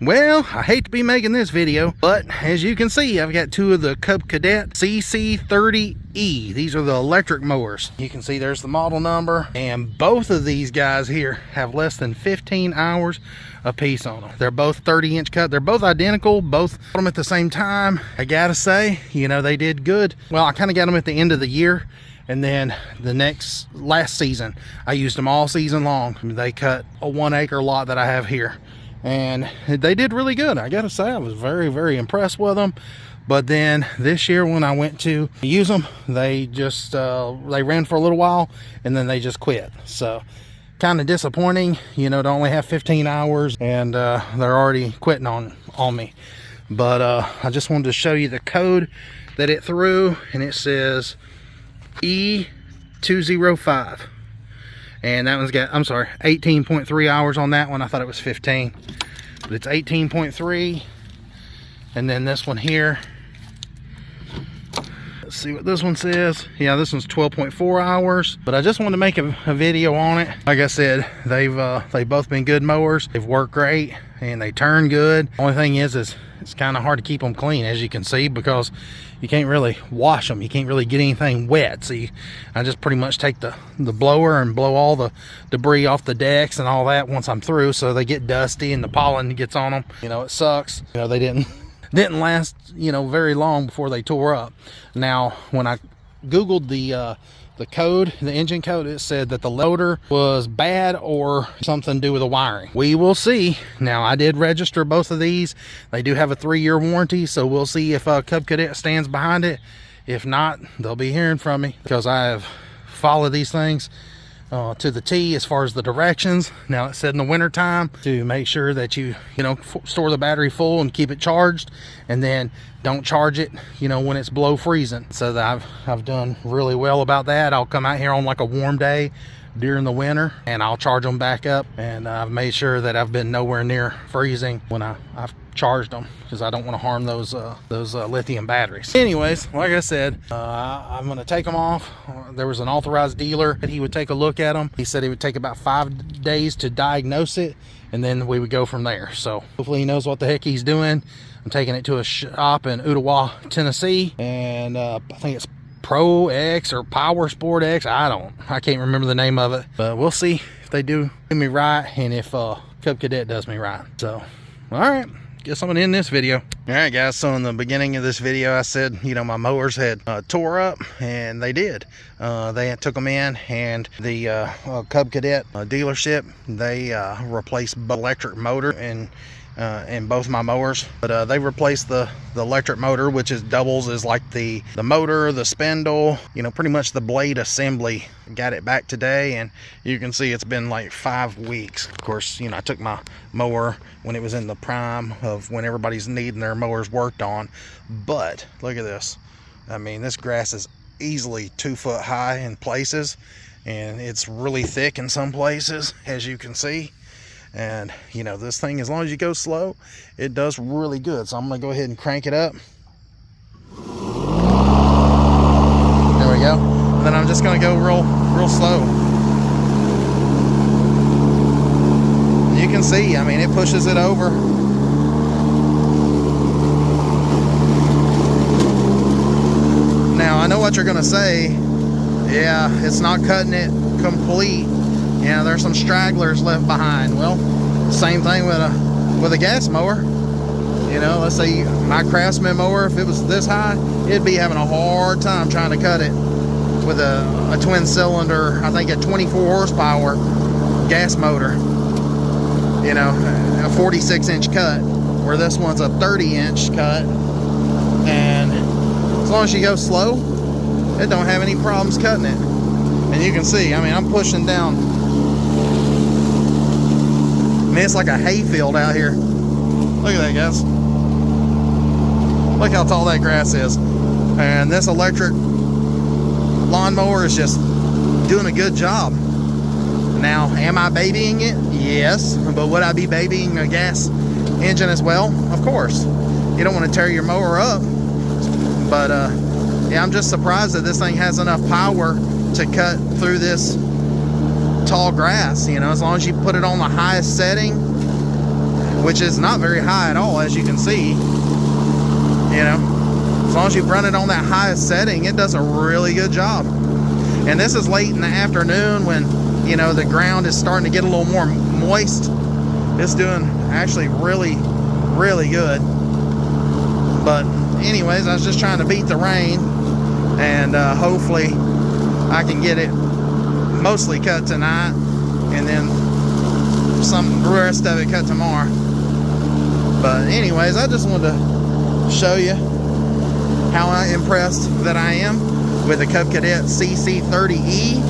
Well, I hate to be making this video, but as you can see, I've got two of the CUB CADET CC30E. These are the electric mowers. You can see there's the model number, and both of these guys here have less than 15 hours a piece on them. They're both 30-inch cut. They're both identical, both bought them at the same time. I gotta say, you know, they did good. Well, I kind of got them at the end of the year, and then last season, I used them all season long. They cut a 1 acre lot that I have here, and they did really good. I gotta say, I was very impressed with them. But then this year when I went to use them, they just they ran for a little while and then they just quit. So kind of disappointing, you know, to only have 15 hours and they're already quitting on me. But I just wanted to show you the code that it threw, and it says E205. And that one's got, I'm sorry, 18.3 hours on that one. I thought it was 15, but it's 18.3. And then this one here, let's see what this one says. Yeah, this one's 12.4 hours, but I just wanted to make a video on it. Like I said, they've both been good mowers. They've worked great and they turn good. Only thing is it's kind of hard to keep them clean, as you can see, because you can't really wash them. You can't really get anything wet. So I just pretty much take the blower and blow all the debris off the decks and all that once I'm through, so they get dusty and the pollen gets on them. You know, it sucks. You know, they didn't last, you know, very long before they tore up. Now, when I Googled the code, the engine code, it said that the loader was bad or something to do with the wiring. We will see. Now, I did register both of these. They do have a 3-year warranty, so we'll see if CUB CADET stands behind it. If not, they'll be hearing from me, because I have followed these things to the T as far as the directions. Now, it said in the winter time to make sure that you know, store the battery full and keep it charged, and then don't charge it, you know, when it's below freezing. So that I've done really well about that. I'll come out here on like a warm day during the winter and I'll charge them back up, and I've made sure that I've been nowhere near freezing when I've charged them, because I don't want to harm those lithium batteries. Anyways, like I said, I'm going to take them off. There was an authorized dealer that he would take a look at them. He said it would take about 5 days to diagnose it, and then we would go from there. So hopefully he knows what the heck he's doing. I'm taking it to a shop in Ottawa, Tennessee, and I think it's Pro X or Power Sport X. I can't remember the name of it, but we'll see if they do me right and if CUB CADET does me right. So, all right, guess I'm gonna end this video. All right, guys, so in the beginning of this video I said, you know, my mowers had tore up, and they did. They took them in, and the CUB CADET dealership, they replaced the electric motor in both my mowers. But they replaced the electric motor, which doubles as like the motor, the spindle, you know, pretty much the blade assembly. Got it back today, and you can see it's been like 5 weeks. Of course, you know, I took my mower when it was in the prime of when everybody's needing their mowers worked on. But look at this. I mean, this grass is easily 2 foot high in places, and it's really thick in some places, as you can see. And you know, this thing, as long as you go slow, it does really good. So I'm gonna go ahead and crank it up. There we go. And then I'm just gonna go real slow. You can see, I mean, it pushes it over. Now, I know what you're gonna say. Yeah, it's not cutting it complete. Yeah, there's some stragglers left behind. Well, same thing with a gas mower. You know, let's say my Craftsman mower, if it was this high, it'd be having a hard time trying to cut it with a twin cylinder, I think a 24 horsepower gas motor. You know, a 46-inch cut, where this one's a 30-inch cut. And as long as you go slow, it don't have any problems cutting it. And you can see, I mean, I'm pushing down. I mean, it's like a hayfield out here. Look at that, guys. Look how tall that grass is. And this electric lawnmower is just doing a good job. Now, am I babying it? Yes. But would I be babying a gas engine as well? Of course. You don't want to tear your mower up. But yeah, I'm just surprised that this thing has enough power to cut through this tall grass. You know, as long as you put it on the highest setting, which is not very high at all, as you can see. You know, as long as you run it on that highest setting, it does a really good job. And this is late in the afternoon when, you know, the ground is starting to get a little more moist. It's doing actually really, really good. But anyways, I was just trying to beat the rain, and hopefully I can get it mostly cut tonight, and then the rest of it cut tomorrow. But anyways, I just wanted to show you how impressed that I am with the CUB CADET CC30E.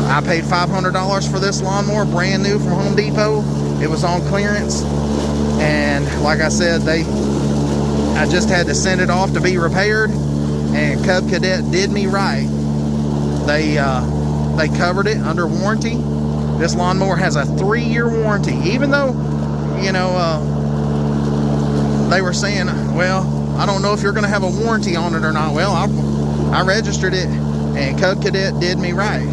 I paid $500 for this lawnmower, brand new from Home Depot. It was on clearance, and like I said, I just had to send it off to be repaired, and CUB CADET did me right. They covered it under warranty. This lawnmower has a 3-year warranty, even though, you know, they were saying, well, I don't know if you're going to have a warranty on it or not. Well, I registered it, and CUB CADET did me right.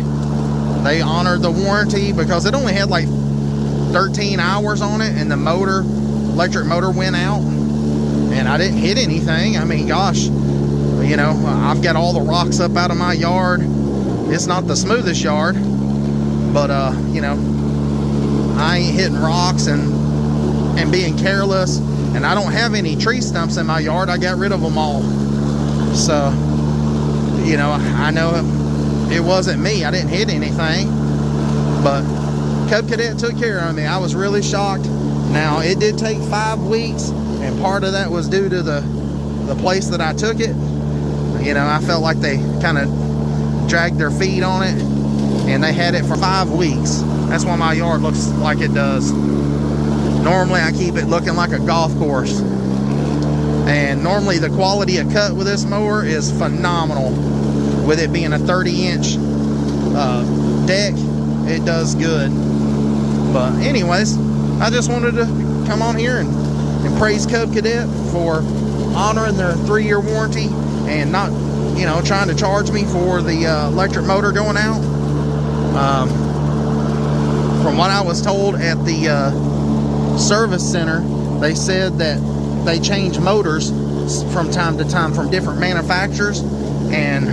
They honored the warranty because it only had like 13 hours on it, and the electric motor went out, and I didn't hit anything. I mean, gosh, you know, I've got all the rocks up out of my yard. It's not the smoothest yard, but you know, I ain't hitting rocks and being careless, and I don't have any tree stumps in my yard. I got rid of them all. So, you know, I know it wasn't me. I didn't hit anything, but CUB CADET took care of me. I was really shocked. Now, it did take 5 weeks, and part of that was due to the place that I took it. You know, I felt like they kind of dragged their feet on it, and they had it for 5 weeks. That's why my yard looks like it does. Normally, I keep it looking like a golf course. And normally, the quality of cut with this mower is phenomenal. With it being a 30-inch deck, it does good. But anyways, I just wanted to come on here and praise CUB CADET for honoring their 3-year warranty and not, you know, trying to charge me for the electric motor going out. From what I was told at the service center, they said that they change motors from time to time from different manufacturers, and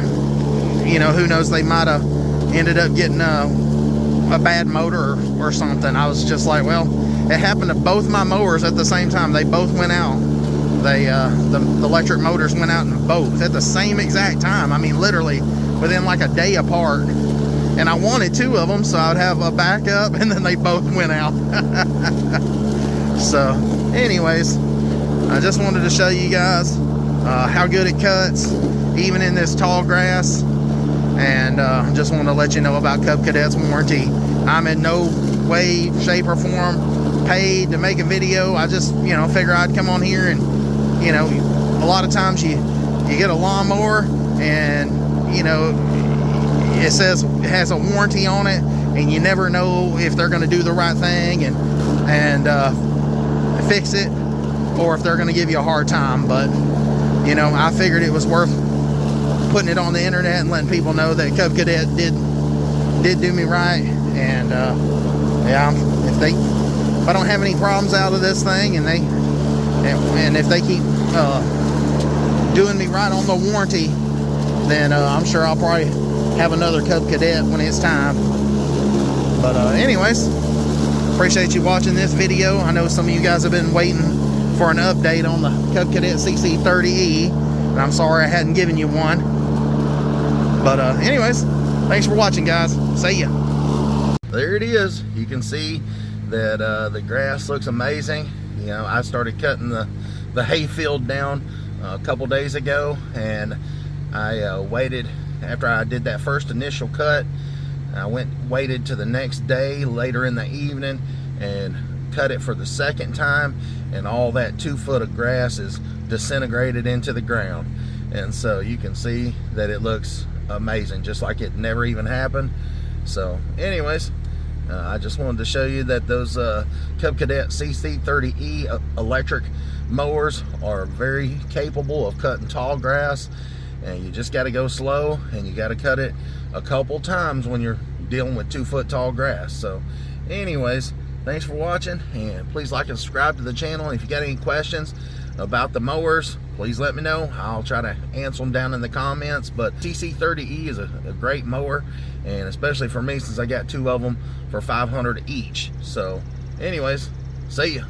you know, who knows, they might have ended up getting a bad motor or something. I was just like, well, it happened to both my mowers at the same time. They both went out. The electric motors went out in both at the same exact time. I mean, literally within like a day apart. And I wanted 2 of them, so I'd have a backup, and then they both went out. So anyways, I just wanted to show you guys how good it cuts, even in this tall grass. And just want to let you know about CUB CADET's warranty. I'm in no way, shape, or form paid to make a video. I just, you know, figure I'd come on here, and, you know, a lot of times you get a lawnmower, and, you know, it says it has a warranty on it, and you never know if they're going to do the right thing and fix it, or if they're going to give you a hard time. But, you know, I figured it was worth putting it on the internet and letting people know that CUB CADET did do me right. And yeah, if I don't have any problems out of this thing, and if they keep doing me right on the warranty, then I'm sure I'll probably have another CUB CADET when it's time. But anyways, appreciate you watching this video. I know some of you guys have been waiting for an update on the CUB CADET CC30E, and I'm sorry I hadn't given you one. But anyways, thanks for watching, guys. See ya. There it is. You can see that the grass looks amazing. You know, I started cutting the hay field down a couple days ago, and I waited after I did that first initial cut. I waited to the next day later in the evening and cut it for the second time, and all that 2 foot of grass is disintegrated into the ground. And so you can see that it looks amazing, just like it never even happened. So anyways, I just wanted to show you that those CUB CADET CC30E electric mowers are very capable of cutting tall grass, and you just got to go slow, and you got to cut it a couple times when you're dealing with 2 foot tall grass. So anyways, thanks for watching, and please like and subscribe to the channel. And if you got any questions about the mowers, please let me know. I'll try to answer them down in the comments. But CC30E is a great mower, and especially for me, since I got 2 of them for $500 each. So anyways, see ya.